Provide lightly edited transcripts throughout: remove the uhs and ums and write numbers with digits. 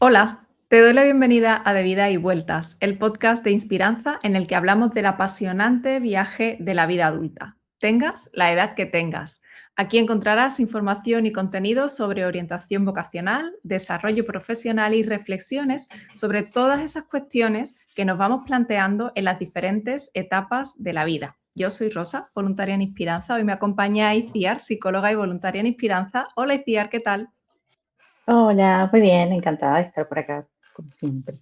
Hola, te doy la bienvenida a De Vida y Vueltas, el podcast de Inspiranza en el que hablamos del apasionante viaje de la vida adulta. Tengas la edad que tengas. Aquí encontrarás información y contenido sobre orientación vocacional, desarrollo profesional y reflexiones sobre todas esas cuestiones que nos vamos planteando en las diferentes etapas de la vida. Yo soy Rosa, voluntaria en Inspiranza. Hoy me acompaña Iciar, psicóloga y voluntaria en Inspiranza. Hola Iciar, ¿qué tal? Hola, muy bien, encantada de estar por acá, como siempre.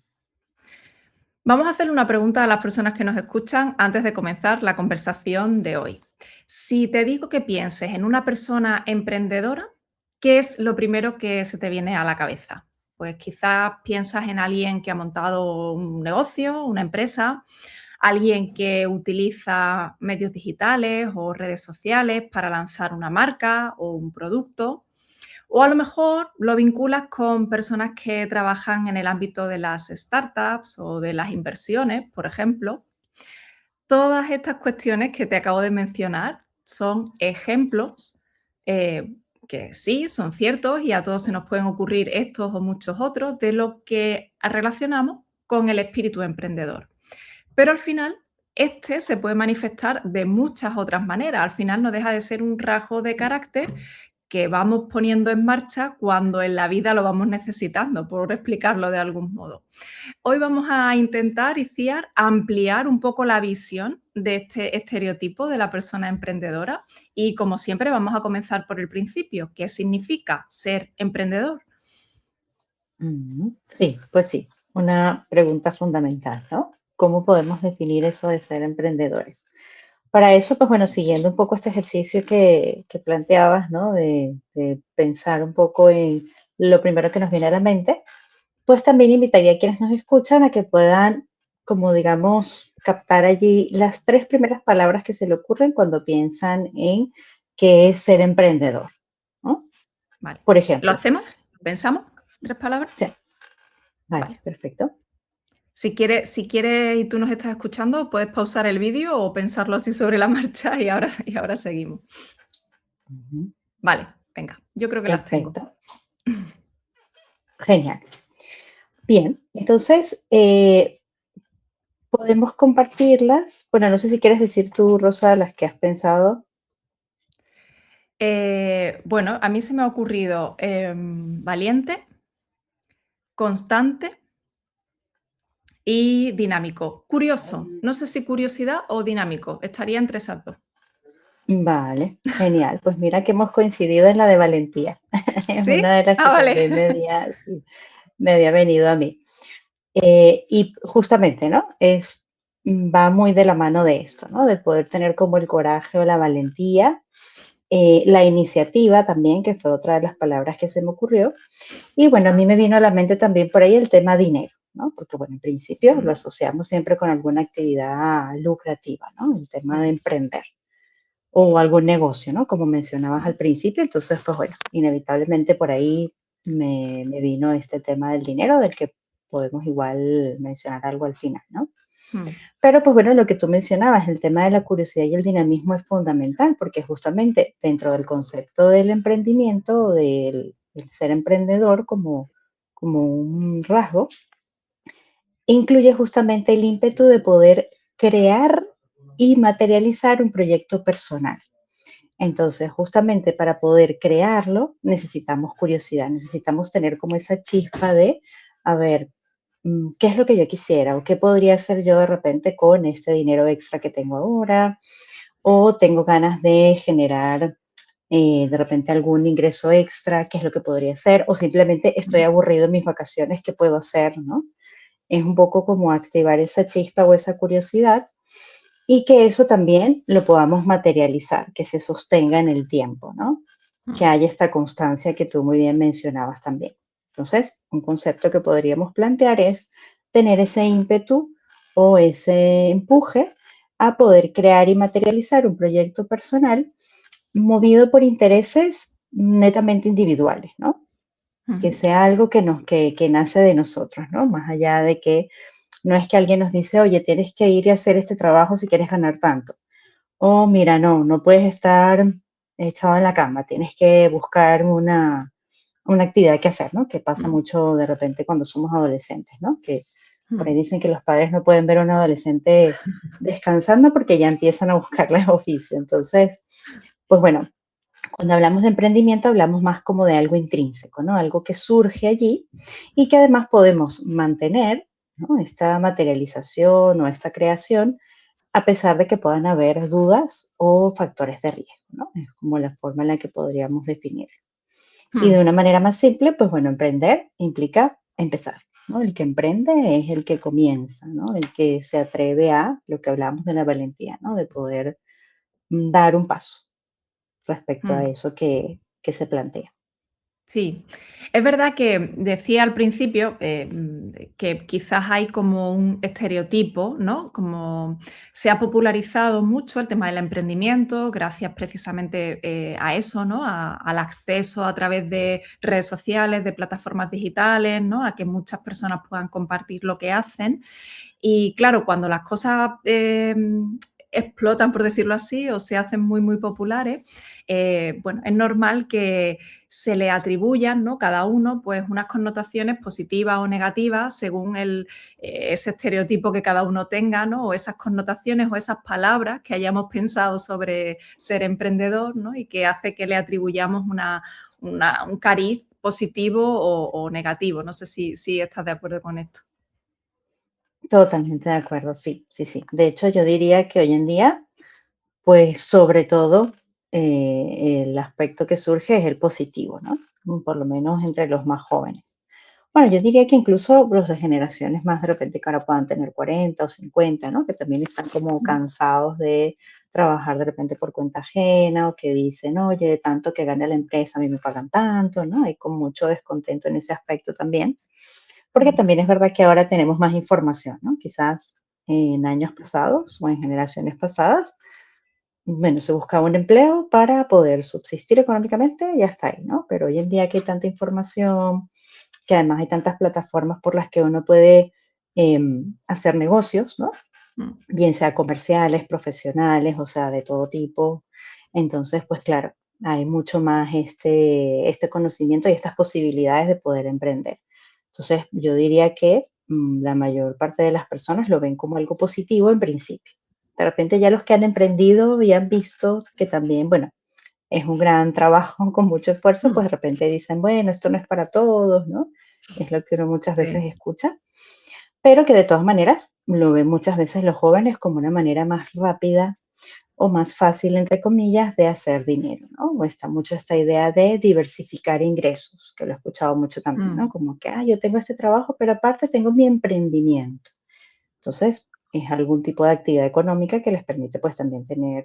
Vamos a hacerle una pregunta a las personas que nos escuchan antes de comenzar la conversación de hoy. Si te digo que pienses en una persona emprendedora, ¿qué es lo primero que se te viene a la cabeza? Pues quizás piensas en alguien que ha montado un negocio, una empresa, alguien que utiliza medios digitales o redes sociales para lanzar una marca o un producto. O a lo mejor lo vinculas con personas que trabajan en el ámbito de las startups o de las inversiones, por ejemplo. Todas estas cuestiones que te acabo de mencionar son ejemplos eh, que sí, son ciertos y a todos se nos pueden ocurrir estos o muchos otros de lo que relacionamos con el espíritu emprendedor. Pero al final, este se puede manifestar de muchas otras maneras. Al final no deja de ser un rasgo de carácter que vamos poniendo en marcha cuando en la vida lo vamos necesitando, por explicarlo de algún modo. Hoy vamos a intentar, Iciar, ampliar un poco la visión de este estereotipo de la persona emprendedora y, como siempre, vamos a comenzar por el principio. ¿Qué significa ser emprendedor? Sí, pues sí, una pregunta fundamental, ¿no? ¿Cómo podemos definir eso de ser emprendedores? Para eso, pues bueno, siguiendo un poco este ejercicio que planteabas, ¿no? De pensar un poco en lo primero que nos viene a la mente, pues también invitaría a quienes nos escuchan a que puedan, como digamos, captar allí las tres primeras palabras que se le ocurren cuando piensan en qué es ser emprendedor, ¿no? Vale. Por ¿Lo ejemplo, hacemos? ¿Pensamos? ¿Tres palabras? sí, vale, Vale. perfecto. Si quieres y tú nos estás escuchando, puedes pausar el vídeo o pensarlo así sobre la marcha y ahora seguimos. Ujú, Vale, venga, yo creo que las tengo. perfecto, genial. Bien, entonces podemos compartirlas. Bueno, no sé si quieres decir tú, Rosa, las que has pensado. Bueno, a mí se me ha ocurrido valiente, constante y dinámico. Curioso. No sé si curiosidad o dinámico. Estaría entre esas dos. Vale, genial. Pues mira que hemos coincidido en la de valentía. Es ¿Sí? una de las Ah, que vale. también sí, me había venido a mí. Y justamente, ¿no? Va muy de la mano de esto, ¿no? De poder tener como el coraje o la valentía, la iniciativa también, que fue otra de las palabras que se me ocurrió. Y bueno, a mí me vino a la mente también por ahí el tema dinero, ¿no? Porque bueno, en principio lo Mm, asociamos siempre con alguna actividad lucrativa, ¿no? El tema de mm, emprender o algún negocio, ¿no? Como mencionabas mm, al principio. Entonces, pues bueno, inevitablemente por ahí me vino este tema del dinero, del que podemos igual mencionar algo al final, ¿no? mm, Pero pues bueno, lo que tú mencionabas, el tema de la curiosidad y el dinamismo es fundamental porque justamente dentro del concepto del emprendimiento o del el ser emprendedor como un rasgo, incluye justamente el ímpetu de poder crear y materializar un proyecto personal. Entonces, justamente para poder crearlo, necesitamos curiosidad, necesitamos tener como esa chispa de, a ver, ¿qué es lo que yo quisiera? ¿O qué podría hacer yo de repente con este dinero extra que tengo ahora? ¿O tengo ganas de generar de repente algún ingreso extra? ¿Qué es lo que podría hacer? O simplemente estoy mm. aburrido en mis vacaciones, ¿qué puedo hacer? ¿No? Es un poco como activar esa chispa o esa curiosidad y que eso también lo podamos materializar, que se sostenga en el tiempo, ¿no? Que Mm. haya esta constancia que tú muy bien mencionabas también. Entonces, un concepto que podríamos plantear es tener ese ímpetu o ese empuje a poder crear y materializar un proyecto personal movido por intereses netamente individuales, ¿no? Que Ujú. sea algo que nace de nosotros, ¿no? Más allá de que no es que alguien nos dice, oye, tienes que ir y hacer este trabajo si quieres ganar tanto. O mira, no puedes estar echado en la cama, tienes que buscar una actividad que hacer, ¿no? Que pasa Mm, mucho de repente cuando somos adolescentes, ¿no? Que por ahí mm, dicen que los padres no pueden ver a un adolescente descansando porque ya empiezan a buscarle oficio. Entonces, pues bueno, cuando hablamos de emprendimiento hablamos más como de algo intrínseco, ¿no? Algo que surge allí y que además podemos mantener, ¿no? Esta materialización o esta creación a pesar de que puedan haber dudas o factores de riesgo, ¿no? Es como la forma en la que podríamos definir. Y de mm, una manera más simple, pues bueno, emprender implica empezar, ¿no? El que emprende es el que comienza, ¿no? El que se atreve a lo que hablamos de la valentía, ¿no? De poder dar un paso respecto a mm. eso que se plantea. Sí, es verdad que decía al principio, que quizás hay como un estereotipo, ¿no? Como se ha popularizado mucho el tema del emprendimiento gracias precisamente, a eso, ¿no? Al acceso a través de redes sociales, de plataformas digitales, ¿no? A que muchas personas puedan compartir lo que hacen. Y claro, cuando las cosas, explotan, por decirlo así, o se hacen muy, muy populares, bueno, es normal que se le atribuyan, ¿no? Cada uno, pues, unas connotaciones positivas o negativas según ese estereotipo que cada uno tenga, ¿no? O esas connotaciones o esas palabras que hayamos pensado sobre ser emprendedor, ¿no? Y que hace que le atribuyamos un cariz positivo o negativo. No sé si estás de acuerdo con esto. Totalmente de acuerdo, sí, sí, sí. De hecho, yo diría que hoy en día, pues sobre todo, el aspecto que surge es el positivo, ¿no? Por lo menos entre los más jóvenes. Bueno, yo diría que incluso los de generaciones más de repente que ahora puedan tener 40 o 50, ¿no? Que también están como Mm, cansados de trabajar de repente por cuenta ajena o que dicen, oye, de tanto que gane la empresa, a mí me pagan tanto, ¿no? Hay como mucho descontento en ese aspecto también, porque mm, también es verdad que ahora tenemos más información, ¿no? Quizás en años pasados o en generaciones pasadas, bueno, se buscaba un empleo para poder subsistir económicamente y hasta ahí, ¿no? Pero hoy en día que hay tanta información, que además hay tantas plataformas por las que uno puede hacer negocios, ¿no? mm. Bien sea comerciales, profesionales, o sea, de todo tipo. Entonces, pues claro, hay mucho más este conocimiento y estas posibilidades de poder emprender. Entonces, yo diría que la mayor parte de las personas lo ven como algo positivo en principio. De repente ya los que han emprendido y han visto que también, bueno, es un gran trabajo con mucho esfuerzo, Mm, pues de repente dicen, bueno, esto no es para todos, ¿no? Es lo que uno muchas sí. veces escucha, pero que de todas maneras lo ven muchas veces los jóvenes como una manera más rápida o más fácil, entre comillas, de hacer dinero, ¿no? O está mucho esta idea de diversificar ingresos, que lo he escuchado mucho también, ¿no? Mm, Como que, yo tengo este trabajo, pero aparte tengo mi emprendimiento. Entonces, es algún tipo de actividad económica que les permite pues también tener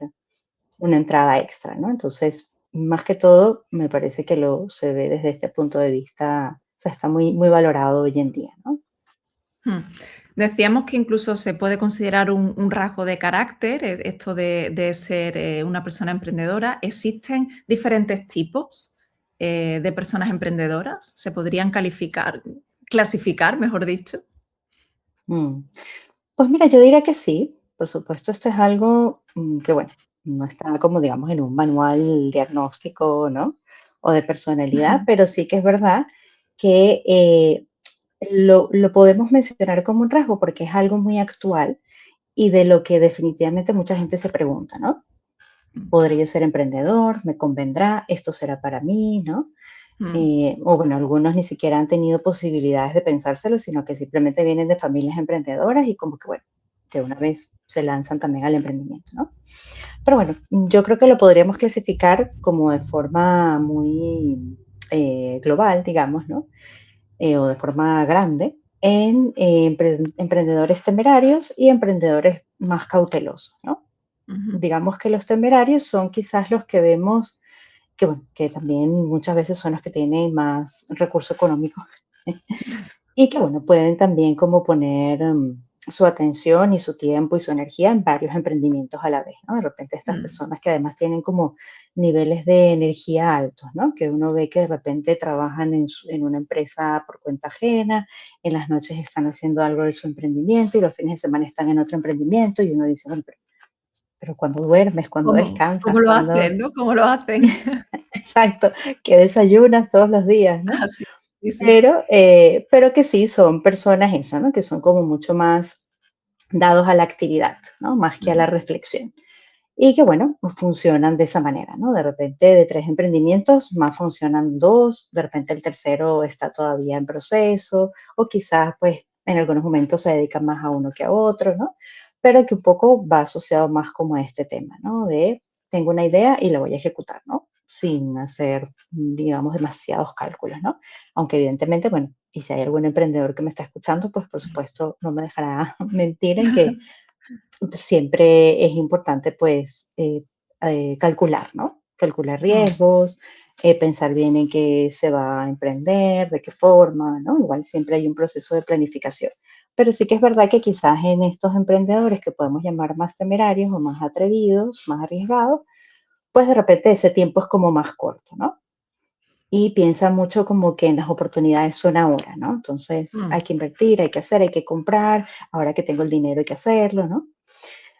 una entrada extra, ¿no? Entonces, más que todo, me parece que lo se ve desde este punto de vista, o sea, está muy, muy valorado hoy en día, ¿no? mm. Decíamos que incluso se puede considerar un rasgo de carácter, esto de ser, una persona emprendedora. ¿Existen diferentes tipos, de personas emprendedoras? ¿Se podrían clasificar, mejor dicho? Mm. Pues mira, yo diría que sí, por supuesto, esto es algo que, bueno, no está como, digamos, en un manual diagnóstico, ¿no? O de personalidad, pero sí que es verdad que lo podemos mencionar como un rasgo porque es algo muy actual y de lo que definitivamente mucha gente se pregunta, ¿no? Mm, ¿Podré yo ser emprendedor? ¿Me convendrá? ¿Esto será para mí? ¿No? mm, O bueno, algunos ni siquiera han tenido posibilidades de pensárselo, sino que simplemente vienen de familias emprendedoras y como que, bueno, de una vez se lanzan también al emprendimiento, ¿no? Pero bueno, yo creo que lo podríamos clasificar como de forma muy global, digamos, ¿no? O de forma grande, en emprendedores temerarios y emprendedores más cautelosos, ¿no? ujú. Digamos que los temerarios son quizás los que vemos que, bueno, que también muchas veces son los que tienen más recurso económico y que, bueno, pueden también como poner su atención y su tiempo y su energía en varios emprendimientos a la vez, ¿no? De repente estas Mm, personas que además tienen como niveles de energía altos, ¿no? Que uno ve que de repente trabajan en una empresa por cuenta ajena, en las noches están haciendo algo de su emprendimiento y los fines de semana están en otro emprendimiento y uno dice, bueno, pero cuando duermes, cuando ¿cómo descansas, lo cuando... hacen, no? ¿Cómo lo hacen? exacto, que desayunas todos los días, ¿no? Así, sí, sí. Pero que sí son personas eso, ¿no? Que son como mucho más dados a la actividad, ¿no? Más que a la Ujú. reflexión. Y que bueno, pues funcionan de esa manera, ¿no? De repente de 3 emprendimientos, más funcionan 2, de repente el tercero está todavía en proceso, o quizás pues en algunos momentos se dedican más a uno que a otro, ¿no? Pero que un poco va asociado más como a este tema, ¿no? De tengo una idea y la voy a ejecutar, ¿no? Sin hacer, digamos, demasiados cálculos, ¿no? Aunque evidentemente, bueno, y si hay algún emprendedor que me está escuchando, pues por supuesto no me dejará mentir en que siempre es importante, pues, calcular, ¿no? Calcular Mm, riesgos, pensar bien en qué se va a emprender, de qué forma, ¿no? Igual siempre hay un proceso de planificación. Pero sí que es verdad que quizás en estos emprendedores que podemos llamar más temerarios o más atrevidos, más arriesgados, pues de repente ese tiempo es como más corto, ¿no? Y piensa mucho como que en las oportunidades son ahora, ¿no? Entonces mm. hay que invertir, hay que hacer, hay que comprar, ahora que tengo el dinero hay que hacerlo, ¿no?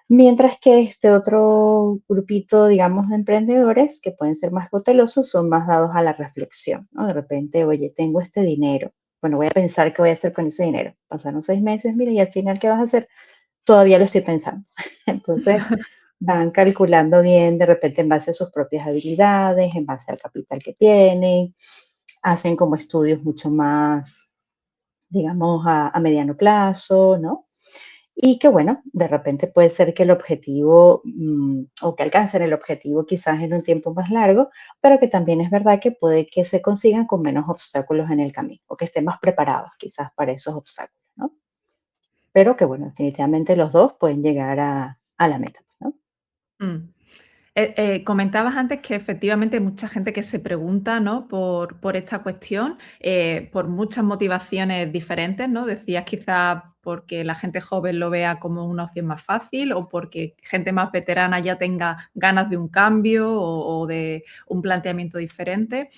Mientras que este otro grupito, digamos, de emprendedores que pueden ser más cautelosos, son más dados a la reflexión, ¿no? De repente, oye, tengo este dinero, bueno, voy a pensar qué voy a hacer con ese dinero. Pasaron 6 meses, mira, y al final, ¿qué vas a hacer? Todavía lo estoy pensando. Entonces, van calculando bien, de repente, en base a sus propias habilidades, en base al capital que tienen, hacen como estudios mucho más, digamos, a mediano plazo, ¿no? Y que bueno, de repente puede ser que el objetivo o que alcancen el objetivo quizás en un tiempo más largo, pero que también es verdad que puede que se consigan con menos obstáculos en el camino o que estén más preparados quizás para esos obstáculos, ¿no? Pero que bueno, definitivamente los dos pueden llegar a la meta, ¿no? Mm. Comentabas antes que efectivamente hay mucha gente que se pregunta, ¿no? Por esta cuestión, por muchas motivaciones diferentes, ¿no? Decías quizás porque la gente joven lo vea como una opción más fácil o porque gente más veterana ya tenga ganas de un cambio o de un planteamiento diferente,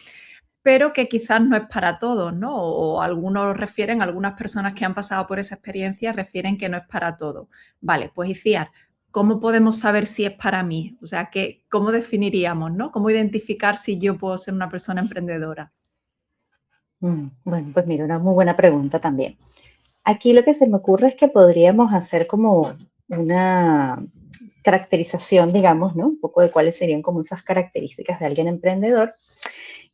pero que quizás no es para todos, ¿no? O algunos refieren, algunas personas que han pasado por esa experiencia refieren que no es para todos. Vale, pues Iciar, ¿cómo podemos saber si es para mí? O sea, ¿cómo definiríamos, no? ¿Cómo identificar si yo puedo ser una persona emprendedora? Bueno, pues mira, una muy buena pregunta también. Aquí lo que se me ocurre es que podríamos hacer como una caracterización, digamos, ¿no? Un poco de cuáles serían como esas características de alguien emprendedor.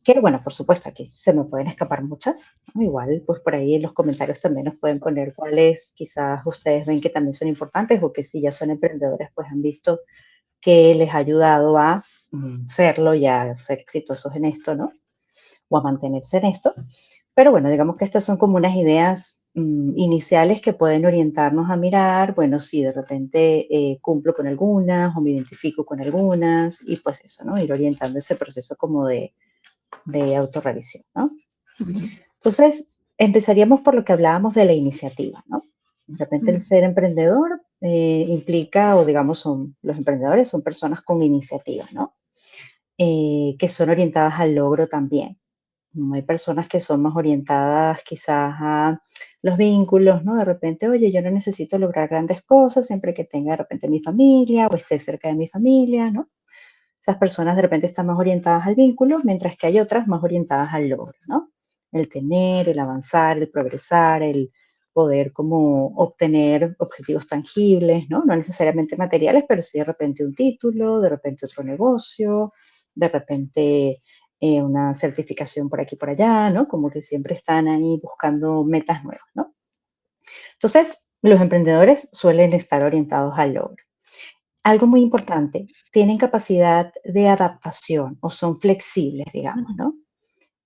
Que bueno, por supuesto, aquí se me pueden escapar muchas, ¿no? Igual, pues por ahí en los comentarios también nos pueden poner cuáles quizás ustedes ven que también son importantes o que si ya son emprendedores, pues han visto que les ha ayudado a serlo y a ser exitosos en esto, ¿no? O a mantenerse en esto. Pero bueno, digamos que estas son como unas ideas iniciales que pueden orientarnos a mirar, bueno, si de repente cumplo con algunas o me identifico con algunas y pues eso, ¿no? Ir orientando ese proceso como de autorrevisión, ¿no? Ujú. Entonces, empezaríamos por lo que hablábamos de la iniciativa, ¿no? De repente el Mm, ser emprendedor implica, o digamos, los emprendedores son personas con iniciativa, ¿no? Que son orientadas al logro también. Hay personas que son más orientadas quizás a los vínculos, ¿no? De repente, oye, yo no necesito lograr grandes cosas siempre que tenga de repente mi familia o esté cerca de mi familia, ¿no? Esas personas de repente están más orientadas al vínculo, mientras que hay otras más orientadas al logro, ¿no? El tener, el avanzar, el progresar, el poder como obtener objetivos tangibles, ¿no? No necesariamente materiales, pero sí de repente un título, de repente otro negocio, de repente una certificación por aquí y por allá, ¿no? Como que siempre están ahí buscando metas nuevas, ¿no? Entonces, los emprendedores suelen estar orientados al logro. Algo muy importante, tienen capacidad de adaptación o son flexibles, digamos, mm. ¿no?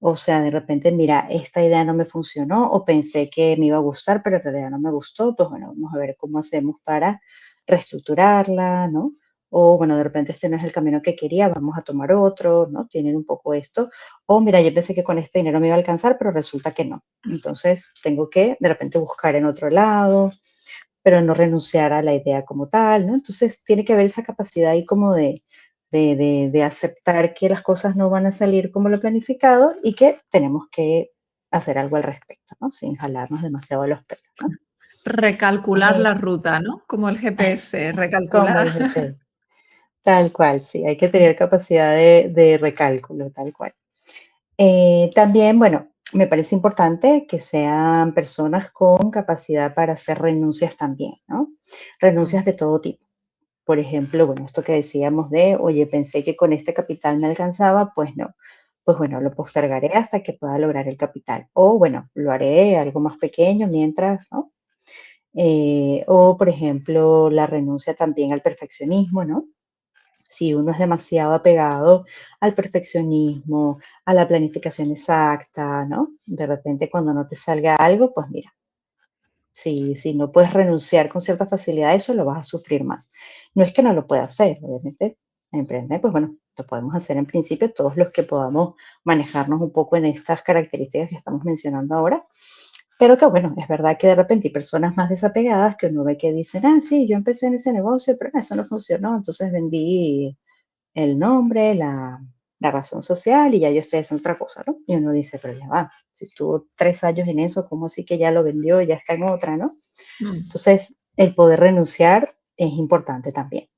O sea, de repente, mira, esta idea no me funcionó o pensé que me iba a gustar, pero en realidad no me gustó, pues bueno, vamos a ver cómo hacemos para reestructurarla, ¿no? O bueno, de repente este no es el camino que quería, vamos a tomar otro, ¿no? Tienen un poco esto. O mira, yo pensé que con este dinero me iba a alcanzar, pero resulta que no. Entonces tengo que de repente buscar en otro lado, pero no renunciar a la idea como tal, ¿no? Entonces tiene que haber esa capacidad ahí como de aceptar que las cosas no van a salir como lo planificado y que tenemos que hacer algo al respecto, ¿no? Sin jalarnos demasiado los pelos, ¿no? Recalcular Eh, la ruta, ¿no? Como el GPS, como recalcular. el GPS. Tal cual, sí, hay que Mm, tener capacidad de recálculo, tal cual. También, bueno, me parece importante que sean personas con capacidad para hacer renuncias también, ¿no? mm, Renuncias de todo tipo. Por ejemplo, bueno, esto que decíamos de, oye, pensé que con este capital me alcanzaba, pues no. Pues bueno, lo postergaré hasta que pueda lograr el capital. O bueno, lo haré algo más pequeño mientras, ¿no? O, por ejemplo, la renuncia también al perfeccionismo, ¿no? Si uno es demasiado apegado al perfeccionismo, a la planificación exacta, ¿no? De repente cuando no te salga algo, pues mira, si no puedes renunciar con cierta facilidad a eso, lo vas a sufrir más. No es que no lo pueda hacer, obviamente, emprender, pues bueno, lo podemos hacer en principio todos los que podamos manejarnos un poco en estas características que estamos mencionando ahora, pero que bueno, es verdad que de repente hay personas más desapegadas que uno ve que dicen, ah, sí, yo empecé en ese negocio, pero eso no funcionó, entonces vendí el nombre, la razón social y ya yo estoy haciendo otra cosa, ¿no? Y uno dice, pero ya va, si estuvo 3 años en eso, ¿cómo así que ya lo vendió y ya está en otra, ¿no? mm, Entonces, el poder renunciar es importante también.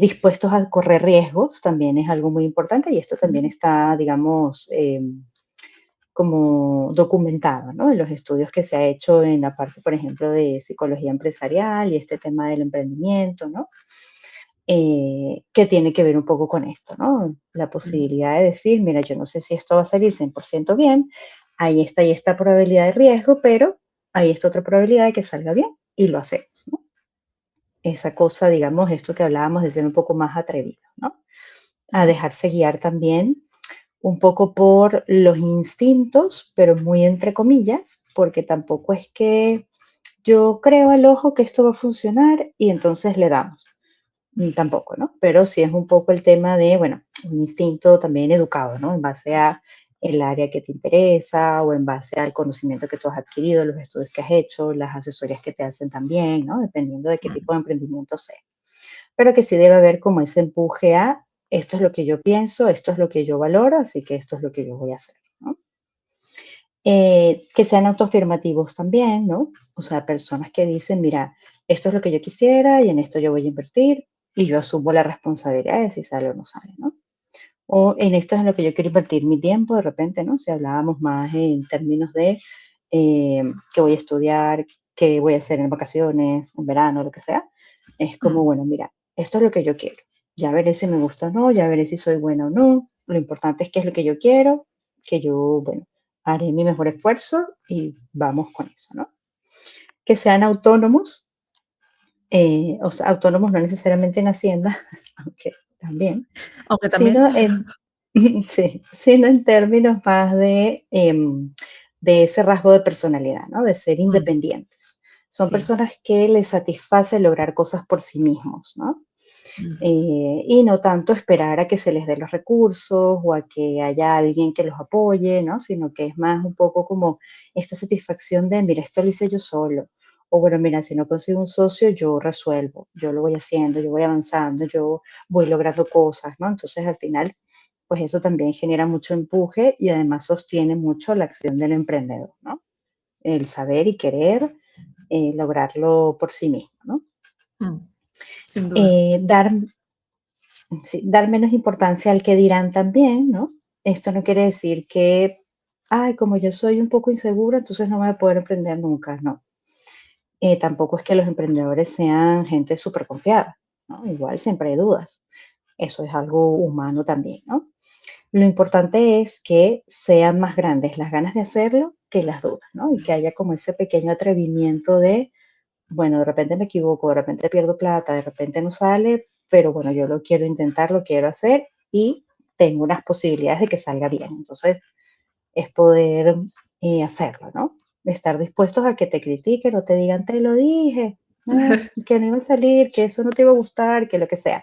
Dispuestos a correr riesgos también es algo muy importante y esto también mm, está, digamos, como documentado, ¿no? En los estudios que se ha hecho en la parte, por ejemplo, de psicología empresarial y este tema del emprendimiento, ¿no? Que tiene que ver un poco con esto, ¿no? La mm, posibilidad de decir, mira, yo no sé si esto va a salir 100% bien, ahí está y esta probabilidad de riesgo, pero ahí está otra probabilidad de que salga bien y lo hacemos, ¿no? Esa cosa, digamos, esto que hablábamos de ser un poco más atrevido, ¿no? A mm, dejarse guiar también un poco por los instintos, pero muy entre comillas, porque tampoco es que yo creo al ojo que esto va a funcionar y entonces le damos. Tampoco, ¿no? Pero sí es un poco el tema de, bueno, un instinto también educado, ¿no? En base a el área que te interesa o en base al conocimiento que tú has adquirido, los estudios que has hecho, las asesorías que te hacen también, ¿no? Dependiendo de qué tipo mm, de emprendimiento sea. Pero que sí debe haber como ese empuje a, esto es lo que yo pienso, esto es lo que yo valoro, así que esto es lo que yo voy a hacer, ¿no? Que sean autoafirmativos también, ¿no? O sea, personas que dicen, mira, esto es lo que yo quisiera y en esto yo voy a invertir y yo asumo la responsabilidad de si sale o no sale, ¿no? O en esto es en lo que yo quiero invertir mi tiempo de repente, ¿no? Si hablábamos más en términos de qué voy a estudiar, qué voy a hacer en vacaciones, en verano, lo que sea, es como, mm, bueno, mira, esto es lo que yo quiero. Ya veré si me gusta o no, ya veré si soy buena o no. Lo importante es qué es lo que yo quiero, que yo, bueno, haré mi mejor esfuerzo y vamos con eso, ¿no? Que sean autónomos, o sea, autónomos no necesariamente en Hacienda, aunque también, aunque también. sino en, sí, sino en términos más de ese rasgo de personalidad, ¿no? De ser Mm, independientes. Son sí. personas que les satisface lograr cosas por sí mismos, ¿no? Mm, Y no tanto esperar a que se les dé los recursos o a que haya alguien que los apoye, ¿no? Sino que es más un poco como esta satisfacción de, mira, esto lo hice yo solo. O bueno, mira, si no consigo un socio, yo resuelvo, yo lo voy haciendo, yo voy avanzando, yo voy logrando cosas, ¿no? Entonces, al final, pues eso también genera mucho empuje y además sostiene mucho la acción del emprendedor, ¿no? El saber y querer lograrlo por sí mismo, ¿no? mm, sin duda. Dar Sí, dar menos importancia al que dirán también, ¿no? Esto no quiere decir que, ay, como yo soy un poco insegura, entonces no voy a poder emprender nunca, no. Tampoco es que los emprendedores sean gente súper confiada, ¿no? Igual siempre hay dudas. Eso es algo humano también, ¿no? Lo importante es que sean más grandes las ganas de hacerlo que las dudas, ¿no? Y que haya como ese pequeño atrevimiento de, bueno, de repente me equivoco, de repente pierdo plata, de repente no sale, pero bueno, yo lo quiero intentar, lo quiero hacer y tengo unas posibilidades de que salga bien. Entonces, es poder hacerlo, ¿no? Estar dispuestos a que te critiquen o te digan, te lo dije, que no iba a salir, que eso no te iba a gustar, que lo que sea.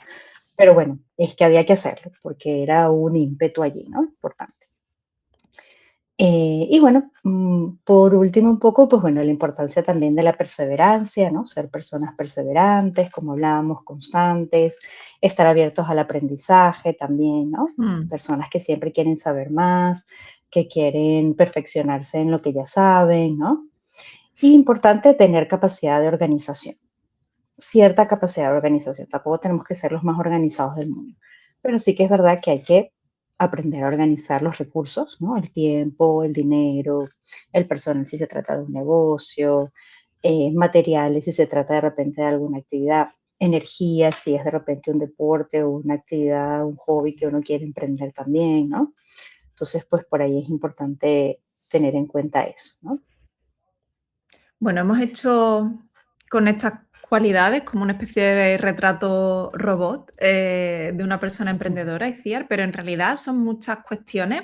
Pero bueno, es que había que hacerlo porque era un ímpetu allí, ¿no? Importante. Y bueno, por último un poco, pues bueno, la importancia también de la perseverancia, ¿no? Ser personas perseverantes, como hablábamos, constantes, estar abiertos al aprendizaje también, ¿no? Mm, Personas que siempre quieren saber más, que quieren perfeccionarse en lo que ya saben, ¿no? Y importante tener capacidad de organización. cierta capacidad de organización. Tampoco tenemos que ser los más organizados del mundo. Pero sí que es verdad que hay que aprender a organizar los recursos, ¿no? El tiempo, el dinero, el personal si se trata de un negocio, materiales si se trata de repente de alguna actividad, energía si es de repente un deporte o una actividad, un hobby que uno quiere emprender también, ¿no? Entonces, pues por ahí es importante tener en cuenta eso, ¿no? Bueno, hemos hecho con estas cualidades como una especie de retrato robot de una persona emprendedora, Iciar, pero en realidad son muchas cuestiones.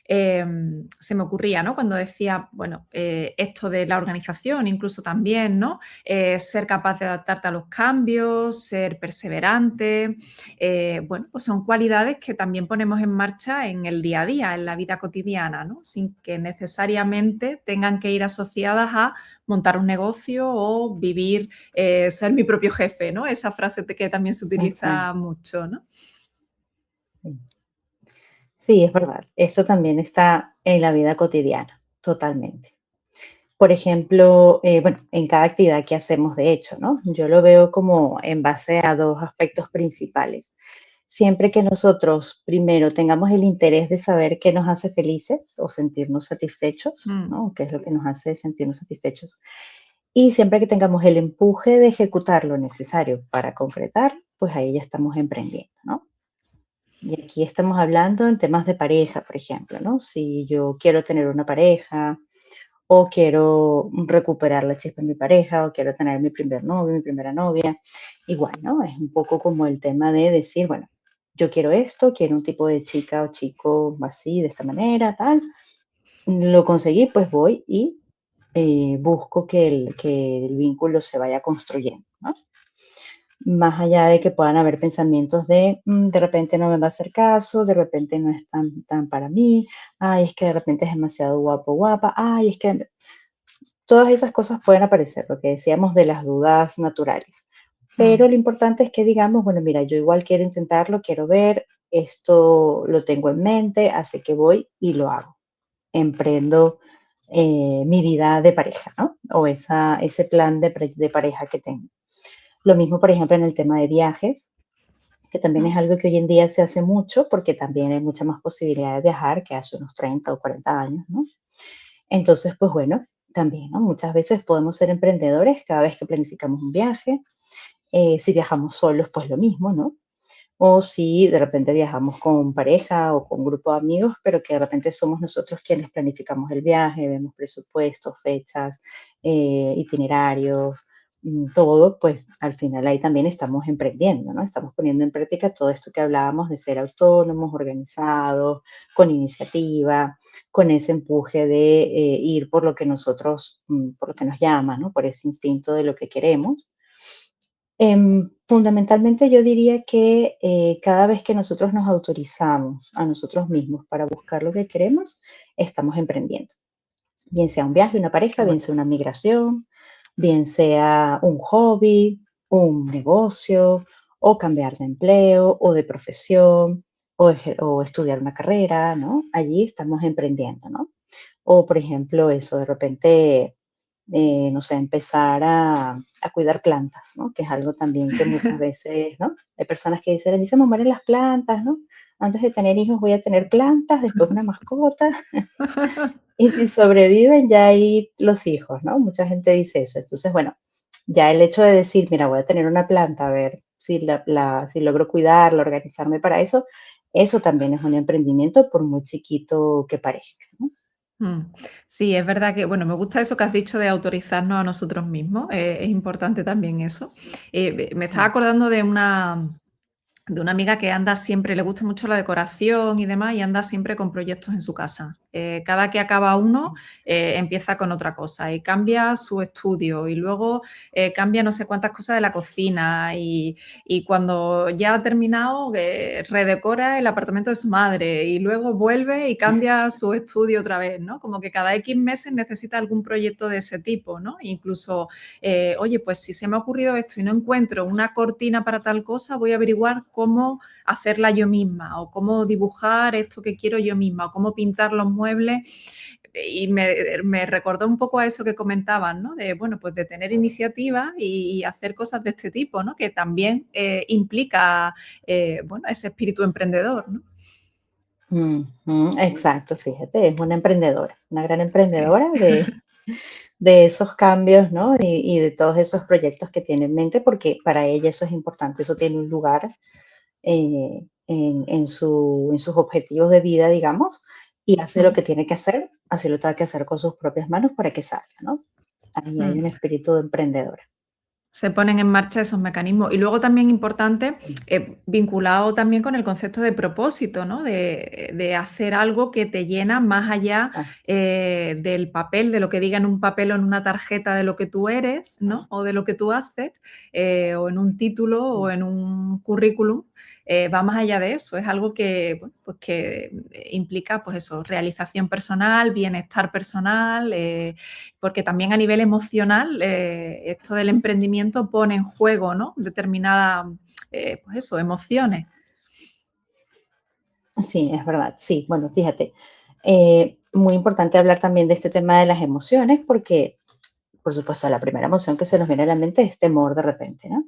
Se me ocurría, ¿no? Cuando decía, bueno, esto de la organización, incluso también, ¿no? Ser capaz de adaptarte a los cambios, ser perseverante. Bueno, pues son cualidades que también ponemos en marcha en el día a día, en la vida cotidiana, ¿no? Sin que necesariamente tengan que ir asociadas a montar un negocio o vivir, ser mi propio jefe, ¿no? Esa frase que también se utiliza Exacto. mucho, ¿no? Sí. Sí, es verdad. Esto también está en la vida cotidiana, totalmente. Por ejemplo, bueno, en cada actividad que hacemos, de hecho, ¿no? Yo lo veo como en base a dos aspectos principales. Siempre que nosotros primero tengamos el interés de saber qué nos hace felices o sentirnos satisfechos, Mm. ¿no? ¿Qué es lo que nos hace sentirnos satisfechos? Y siempre que tengamos el empuje de ejecutar lo necesario para concretar, pues ahí ya estamos emprendiendo, ¿no? Y aquí estamos hablando en temas de pareja, por ejemplo, ¿no? Si yo quiero tener una pareja o quiero recuperar la chispa en mi pareja o quiero tener mi primer novio, mi primera novia, igual, ¿no? Es un poco como el tema de decir, bueno, yo quiero esto, quiero un tipo de chica o chico así, de esta manera, tal. Lo conseguí, pues voy y busco que el vínculo se vaya construyendo, ¿no? Más allá de que puedan haber pensamientos de repente no me va a hacer caso, de repente no es tan para mí, ay, es que de repente es demasiado guapo, guapa, ay, es que todas esas cosas pueden aparecer, lo que decíamos de las dudas naturales. Pero Mm. lo importante es que digamos, bueno, mira, yo igual quiero intentarlo, quiero ver, esto lo tengo en mente, así que voy y lo hago. Emprendo mi vida de pareja, ¿no? O ese plan de pareja que tengo. Lo mismo, por ejemplo, en el tema de viajes, que también es Mm. algo que hoy en día se hace mucho porque también hay mucha más posibilidad de viajar que hace unos 30 o 40 años, ¿no? Entonces, pues bueno, también, ¿no? Muchas veces podemos ser emprendedores cada vez que planificamos un viaje. Si viajamos solos, pues lo mismo, ¿no? O si de repente viajamos con pareja o con un grupo de amigos, pero que de repente somos nosotros quienes planificamos el viaje, vemos presupuestos, fechas, itinerarios, todo, pues al final ahí también estamos emprendiendo, ¿no? Estamos poniendo en práctica todo esto que hablábamos de ser autónomos, organizados, con iniciativa, con ese empuje de ir por lo que nosotros, por lo que nos llama, ¿no? Por ese instinto de lo que queremos. Fundamentalmente yo diría que cada vez que nosotros nos autorizamos a nosotros mismos para buscar lo que queremos, estamos emprendiendo. Bien sea un viaje, una Qué pareja, bien bueno. sea una migración, bien sea un hobby, un negocio, o cambiar de empleo o de profesión, o estudiar una carrera, ¿no? Allí estamos emprendiendo, ¿no? O, por ejemplo, eso, de repente no sé, empezar a cuidar plantas, ¿no? Que es algo también que muchas veces, ¿no? Hay personas que dicen, a mí se me mueren las plantas, ¿no? Antes de tener hijos voy a tener plantas, después una mascota, y si sobreviven ya hay los hijos, ¿no? Mucha gente dice eso. Entonces, bueno, ya el hecho de decir, mira, voy a tener una planta, a ver si, si logro cuidarla, organizarme para eso también es un emprendimiento por muy chiquito que parezca, ¿no? Mm. Sí, es verdad que, bueno, me gusta eso que has dicho de autorizarnos a nosotros mismos, es importante también eso. Me estaba Sí. acordando de una amiga que anda siempre, le gusta mucho la decoración y demás, y anda siempre con proyectos en su casa. Cada que acaba uno, empieza con otra cosa y cambia su estudio y luego cambia no sé cuántas cosas de la cocina y cuando ya ha terminado, redecora el apartamento de su madre y luego vuelve y cambia su estudio otra vez, ¿no? Como que cada X meses necesita algún proyecto de ese tipo, ¿no? Incluso oye, pues si se me ha ocurrido esto y no encuentro una cortina para tal cosa, voy a averiguar cómo hacerla yo misma o cómo dibujar esto que quiero yo misma o cómo pintar los muebles. y me recordó un poco a eso que comentaban, ¿no? De, bueno, pues de tener iniciativa y hacer cosas de este tipo, ¿no? Que también implica, bueno, ese espíritu emprendedor, ¿no? Ujú, exacto, fíjate, es una emprendedora, una gran Sí. emprendedora de esos cambios, ¿no? Y de todos esos proyectos que tiene en mente, porque para ella eso es importante, eso tiene un lugar en sus objetivos de vida, digamos, y hace lo Mm, que tiene que hacer, así lo tiene que hacer con sus propias manos para que salga, ¿no? Ahí hay mm. un espíritu de emprendedora. Se ponen en marcha esos mecanismos. Y luego también importante, Sí, vinculado también con el concepto de propósito, ¿no? De hacer algo que te llena más allá exacto. del papel, de lo que diga en un papel o en una tarjeta de lo que tú eres, ¿no? O de lo que tú haces, o en un título o Mm. en un currículum. Va más allá de eso, es algo que, bueno, pues que implica pues eso, realización personal, bienestar personal, porque también a nivel emocional esto del emprendimiento pone en juego, ¿no? Determinadas, pues eso, emociones. Sí, es verdad. Sí, bueno, fíjate, muy importante hablar también de este tema de las emociones, porque, por supuesto, la primera emoción que se nos viene a la mente es temor de repente, ¿no?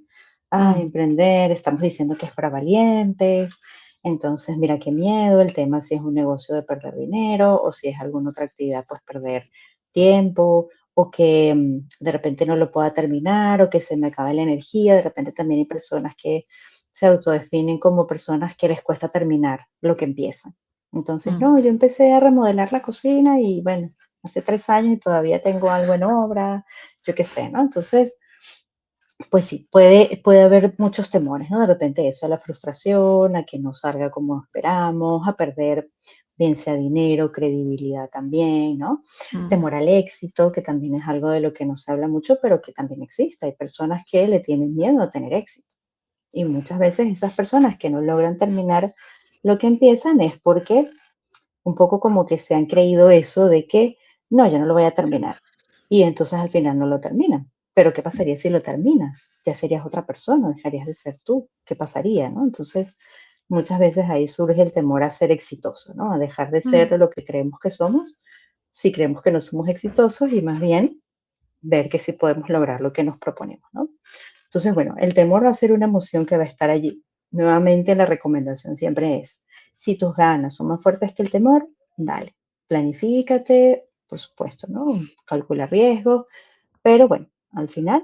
Ah, Mm, emprender, estamos diciendo que es para valientes, entonces mira qué miedo, el tema si es un negocio de perder dinero o si es alguna otra actividad, pues perder tiempo o que de repente no lo pueda terminar o que se me acabe la energía, de repente también hay personas que se autodefinen como personas que les cuesta terminar lo que empiezan. Entonces, mm, no, yo empecé a remodelar la cocina y bueno, hace 3 años y todavía tengo algo en obra, yo qué sé, ¿no? Entonces, pues sí, puede haber muchos temores, ¿no? De repente eso, a la frustración, a que no salga como esperamos, a perder, bien sea dinero, credibilidad también, ¿no? mm, Temor al éxito, que también es algo de lo que no se habla mucho, pero que también existe. Hay personas que le tienen miedo a tener éxito. Y muchas veces esas personas que no logran terminar lo que empiezan es porque un poco como que se han creído eso de que no, yo no lo voy a terminar. Y entonces al final no lo terminan. Pero ¿qué pasaría si lo terminas? Ya serías otra persona, dejarías de ser tú. ¿Qué pasaría, no? Entonces, muchas veces ahí surge el temor a ser exitoso, ¿no? A dejar de ser mm, lo que creemos que somos, si creemos que no somos exitosos y más bien ver que sí podemos lograr lo que nos proponemos, ¿no? Entonces, bueno, el temor va a ser una emoción que va a estar allí. Nuevamente, la recomendación siempre es, si tus ganas son más fuertes que el temor, dale, planifícate, por supuesto, ¿no? Calcula riesgos, pero bueno, al final,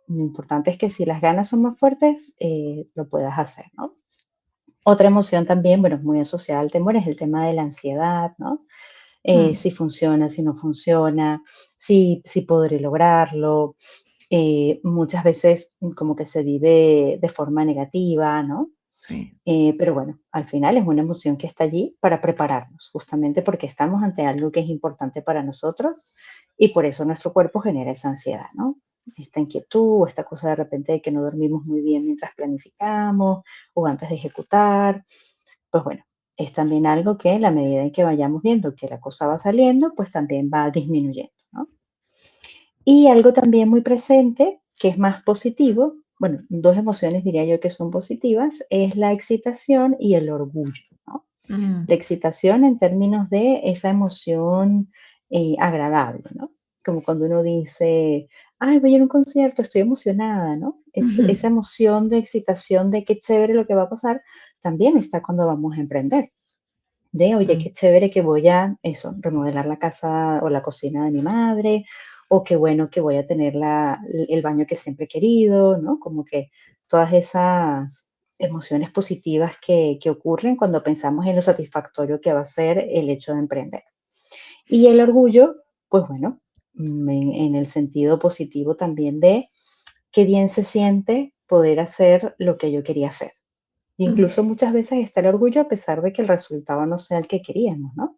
lo importante es que si las ganas son más fuertes, lo puedas hacer, ¿no? Otra emoción también, bueno, muy asociada al temor es el tema de la ansiedad, ¿no? mm. Si funciona, si no funciona, si podré lograrlo, muchas veces como que se vive de forma negativa, ¿no? Sí. Pero bueno, al final es una emoción que está allí para prepararnos, justamente porque estamos ante algo que es importante para nosotros y por eso nuestro cuerpo genera esa ansiedad, ¿no? Esta inquietud o esta cosa de repente de que no dormimos muy bien mientras planificamos o antes de ejecutar. Pues bueno, es también algo que en la medida en que vayamos viendo que la cosa va saliendo, pues también va disminuyendo, ¿no? Y algo también muy presente, que es más positivo, bueno, dos emociones diría yo que son positivas, es la excitación y el orgullo, ¿no? Mm, La excitación en términos de esa emoción agradable, ¿no? Como cuando uno dice, ay, voy a ir a un concierto, estoy emocionada, ¿no? ujú, Esa emoción de excitación de qué chévere lo que va a pasar, también está cuando vamos a emprender. De, oye, mm, qué chévere que voy a, eso, remodelar la casa o la cocina de mi madre, o qué bueno que voy a tener el baño que siempre he querido, ¿no? Como que todas esas emociones positivas que ocurren cuando pensamos en lo satisfactorio que va a ser el hecho de emprender. Y el orgullo, pues bueno, en el sentido positivo también de qué bien se siente poder hacer lo que yo quería hacer. mm, Incluso muchas veces está el orgullo a pesar de que el resultado no sea el que queríamos, ¿no?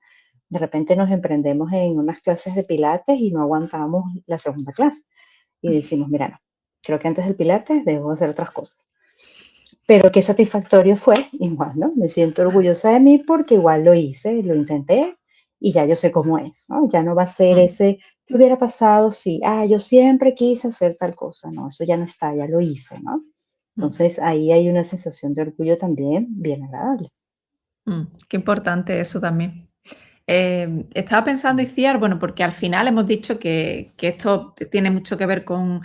De repente nos emprendemos en unas clases de pilates y no aguantamos la segunda clase y decimos, mira, no, creo que antes del pilates debo hacer otras cosas. Pero qué satisfactorio fue, igual, ¿no? Me siento orgullosa de mí porque igual lo hice, lo intenté y ya yo sé cómo es, ¿no? Ya no va a ser mm, ese, ¿qué hubiera pasado si, yo siempre quise hacer tal cosa? No, eso ya no está, ya lo hice, ¿no? mm, Entonces ahí hay una sensación de orgullo también bien agradable. mm. Qué importante eso también. Estaba pensando, Iciar, bueno, porque al final hemos dicho que esto tiene mucho que ver con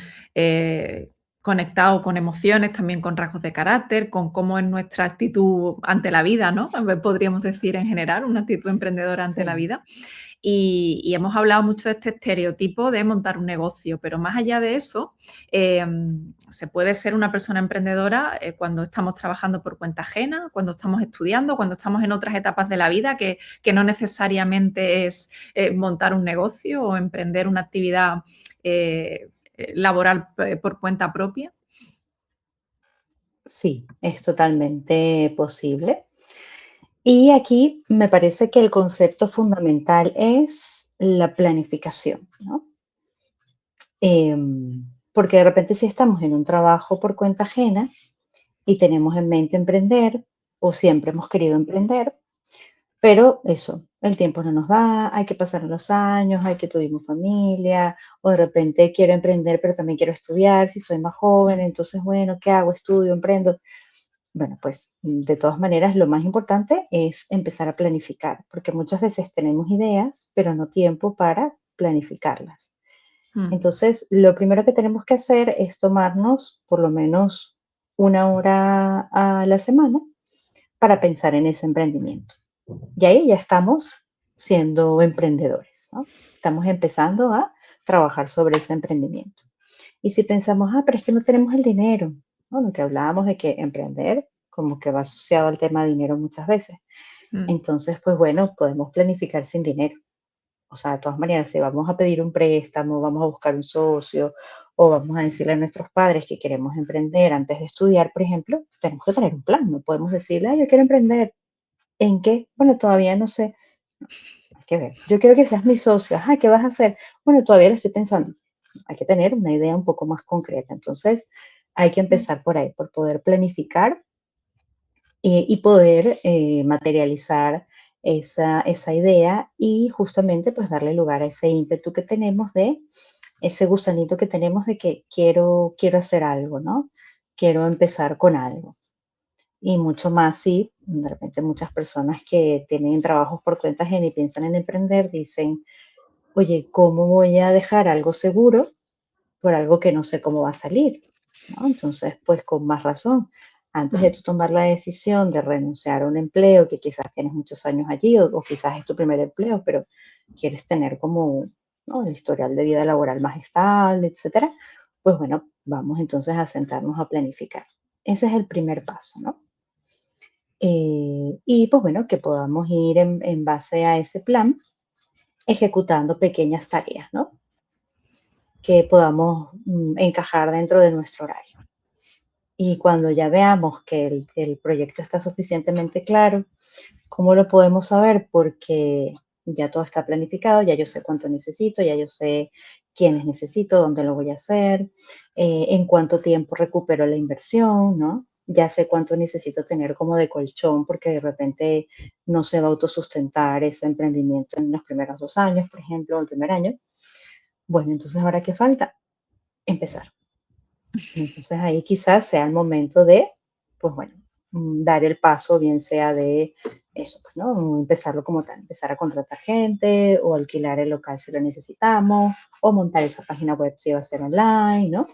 conectado con emociones, también con rasgos de carácter, con cómo es nuestra actitud ante la vida, ¿no? Podríamos decir en general, una actitud emprendedora ante la Sí, vida. Y hemos hablado mucho de este estereotipo de montar un negocio, pero más allá de eso, se puede ser una persona emprendedora cuando estamos trabajando por cuenta ajena, cuando estamos estudiando, cuando estamos en otras etapas de la vida, que no necesariamente es montar un negocio o emprender una actividad laboral por cuenta propia. sí, es totalmente posible. Y aquí me parece que el concepto fundamental es la planificación, ¿no? Porque de repente si estamos en un trabajo por cuenta ajena y tenemos en mente emprender o siempre hemos querido emprender, pero eso, el tiempo no nos da, hay que pasar los años, hay que tuvimos familia, o de repente quiero emprender, pero también quiero estudiar, si soy más joven, Mm, entonces, bueno, ¿qué hago? Estudio, emprendo. Bueno, pues de todas maneras, lo más importante es empezar a planificar, porque muchas veces tenemos ideas, pero no tiempo para planificarlas. mm, Entonces, lo primero que tenemos que hacer es tomarnos por lo menos una hora a la semana para pensar en ese emprendimiento. Y ahí ya estamos siendo emprendedores, ¿no? Estamos empezando a trabajar sobre ese emprendimiento. Y si pensamos, pero es que no tenemos el dinero, ¿no? Lo que hablábamos de que emprender como que va asociado al tema de dinero muchas veces. mm, Entonces, pues bueno, podemos planificar sin dinero. O sea, de todas maneras, si vamos a pedir un préstamo, vamos a buscar un socio o vamos a decirle a nuestros padres que queremos emprender antes de estudiar, por ejemplo, tenemos que tener un plan. No podemos decirle, yo quiero emprender. ¿En qué? Bueno, todavía no sé. Hay que ver. Yo quiero que seas mi socio. ¿Qué vas a hacer? Bueno, todavía lo estoy pensando. Hay que tener una idea un poco más concreta. Entonces, hay que mm, empezar por ahí, por poder planificar y poder materializar esa idea y justamente pues darle lugar a ese ímpetu que tenemos de ese gusanito que tenemos de que quiero hacer algo, ¿no? Quiero empezar con algo. Y mucho más si de repente muchas personas que tienen trabajos por cuenta ajena y piensan en emprender dicen, oye, ¿cómo voy a dejar algo seguro por algo que no sé cómo va a salir? ¿No? Entonces, pues con más razón, antes de mm. tú tomar la decisión de renunciar a un empleo que quizás tienes muchos años allí o quizás es tu primer empleo, pero quieres tener como, ¿no?, el historial de vida laboral más estable, etcétera, pues bueno, vamos entonces a sentarnos a planificar. Ese es el primer paso, ¿no? Y pues bueno, que podamos ir en base a ese plan ejecutando pequeñas tareas, ¿no? Que podamos encajar dentro de nuestro horario. Y cuando ya veamos que el proyecto está suficientemente claro, ¿cómo lo podemos saber? Porque ya todo está planificado, ya yo sé cuánto necesito, ya yo sé quiénes necesito, dónde lo voy a hacer, en cuánto tiempo recupero la inversión, ¿no? Ya sé cuánto necesito tener como de colchón porque de repente no se va a autosustentar ese emprendimiento en los primeros 2 años, por ejemplo, o el primer año. Bueno, entonces ahora qué falta? Empezar. Entonces ahí quizás sea el momento de, pues bueno, dar el paso, bien sea de eso, pues, ¿no? Empezarlo como tal, empezar a contratar gente o alquilar el local si lo necesitamos, o montar esa página web si va a ser online, ¿no?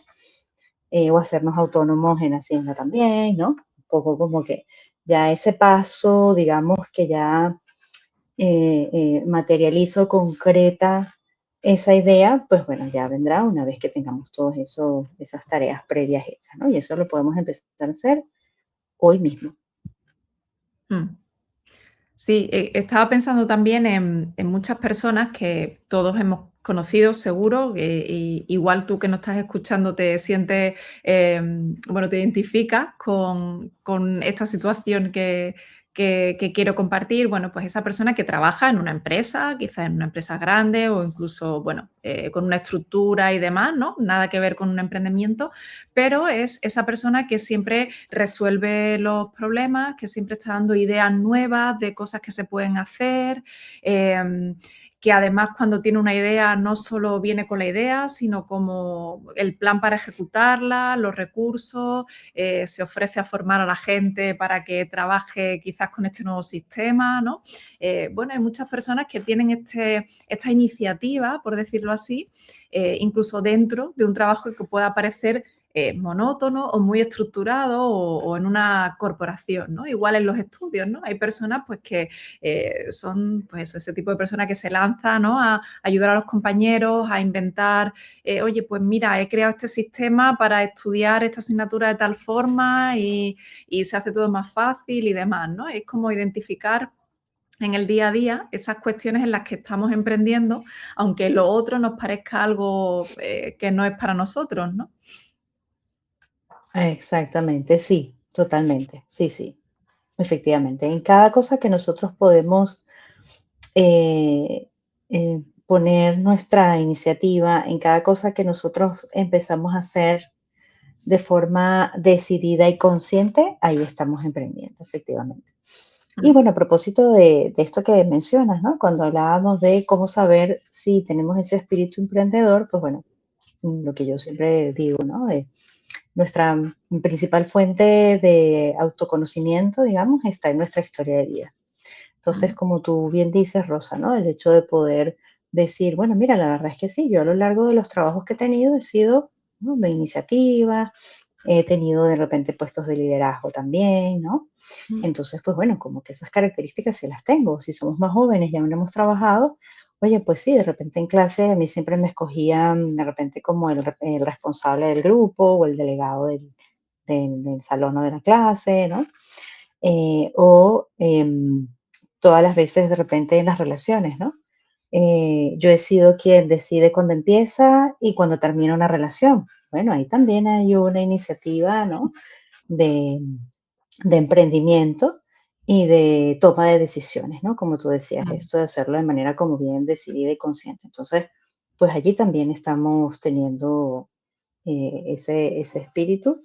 O hacernos autónomos en Hacienda también, ¿no? Un poco como que ya ese paso, digamos que ya materializo, concreta esa idea, pues bueno, ya vendrá una vez que tengamos todas esas tareas previas hechas, ¿no? Y eso lo podemos empezar a hacer hoy mismo. Mm. Sí, estaba pensando también en muchas personas que todos hemos conocido, seguro, igual tú que nos estás escuchando te sientes, bueno, te identificas con esta situación que quiero compartir. Bueno, pues esa persona que trabaja en una empresa, quizás en una empresa grande o incluso, bueno, con una estructura y demás, ¿no? Nada que ver con un emprendimiento, pero es esa persona que siempre resuelve los problemas, que siempre está dando ideas nuevas de cosas que se pueden hacer, que además cuando tiene una idea no solo viene con la idea, sino como el plan para ejecutarla, los recursos, se ofrece a formar a la gente para que trabaje quizás con este nuevo sistema, ¿no? Bueno, hay muchas personas que tienen esta iniciativa, por decirlo así, incluso dentro de un trabajo que pueda parecer monótono o muy estructurado o en una corporación, ¿no? Igual en los estudios, ¿no? Hay personas pues que son pues ese tipo de personas que se lanzan, ¿no? A ayudar a los compañeros, a inventar, oye, pues mira, he creado este sistema para estudiar esta asignatura de tal forma y se hace todo más fácil y demás, ¿no? Es como identificar en el día a día esas cuestiones en las que estamos emprendiendo, aunque lo otro nos parezca algo que no es para nosotros, ¿no? Exactamente, sí, totalmente. Sí, sí, efectivamente. En cada cosa que nosotros podemos poner nuestra iniciativa, en cada cosa que nosotros empezamos a hacer de forma decidida y consciente, ahí estamos emprendiendo, efectivamente. Y Mm, bueno, a propósito de esto que mencionas, ¿no? Cuando hablábamos de cómo saber si tenemos ese espíritu emprendedor, pues bueno, lo que yo siempre digo, ¿no? Nuestra principal fuente de autoconocimiento, digamos, está en nuestra historia de vida. Entonces, mm, como tú bien dices, Rosa, ¿no? El hecho de poder decir, bueno, mira, la verdad es que sí, yo a lo largo de los trabajos que he tenido he sido, ¿no? De iniciativa, he tenido de repente puestos de liderazgo también, ¿no? mm. Entonces, pues bueno, como que esas características sí las tengo. Si somos más jóvenes y aún no hemos trabajado, oye, pues sí, de repente en clase a mí siempre me escogían de repente como el responsable del grupo o el delegado del salón o de la clase, ¿no? O todas las veces de repente en las relaciones, ¿no? Yo he sido quien decide cuándo empieza y cuándo termina una relación. Bueno, ahí también hay una iniciativa, ¿no? De, de emprendimiento y de toma de decisiones, ¿no? Como tú decías, Mm. esto de hacerlo de manera como bien decidida y consciente. Entonces, pues allí también estamos teniendo ese espíritu,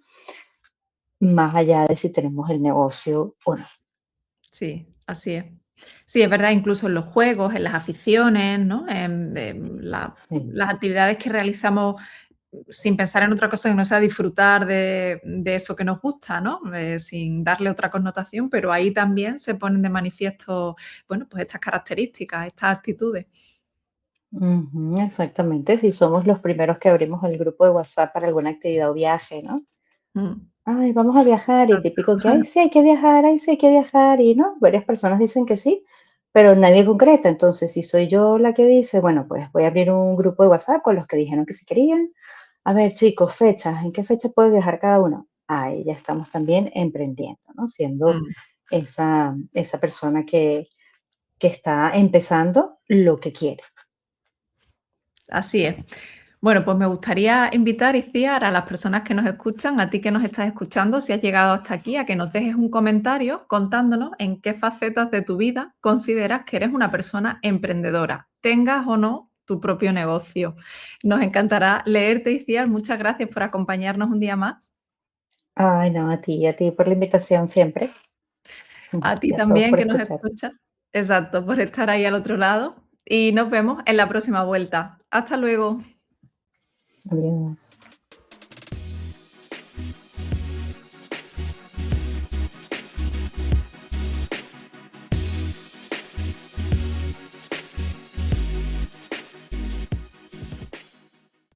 más allá de si tenemos el negocio o no. Sí, así es. Sí, es verdad, incluso en los juegos, en las aficiones, ¿no? Sí. Las actividades que realizamos sin pensar en otra cosa que no sea disfrutar de eso que nos gusta, ¿no? Sin darle otra connotación, pero ahí también se ponen de manifiesto, bueno, pues estas características, estas actitudes. Ujú, exactamente, si somos los primeros que abrimos el grupo de WhatsApp para alguna actividad o viaje, ¿no? Mm, Ay, vamos a viajar y exacto. típico que, ay, sí, hay que viajar, ay, sí, hay que viajar y no, varias personas dicen que sí, pero nadie concreta. Entonces, si soy yo la que dice, bueno, pues voy a abrir un grupo de WhatsApp con los que dijeron que sí querían. A ver, chicos, fechas, ¿en qué fecha puede viajar cada uno? Ahí ya estamos también emprendiendo, ¿no? Siendo Mm, esa persona que está empezando lo que quiere. así es. Bueno, pues me gustaría invitar, Iciar, a las personas que nos escuchan, a ti que nos estás escuchando, si has llegado hasta aquí, a que nos dejes un comentario contándonos en qué facetas de tu vida consideras que eres una persona emprendedora, tengas o no tu propio negocio. Nos encantará leerte, Iciar. Muchas gracias por acompañarnos un día más. Ay, no, a ti por la invitación siempre. A ti Y a todos también por que nos escuchar. escuchas. Exacto, por estar ahí al otro lado. Y nos vemos en la próxima vuelta. Hasta luego. Adiós.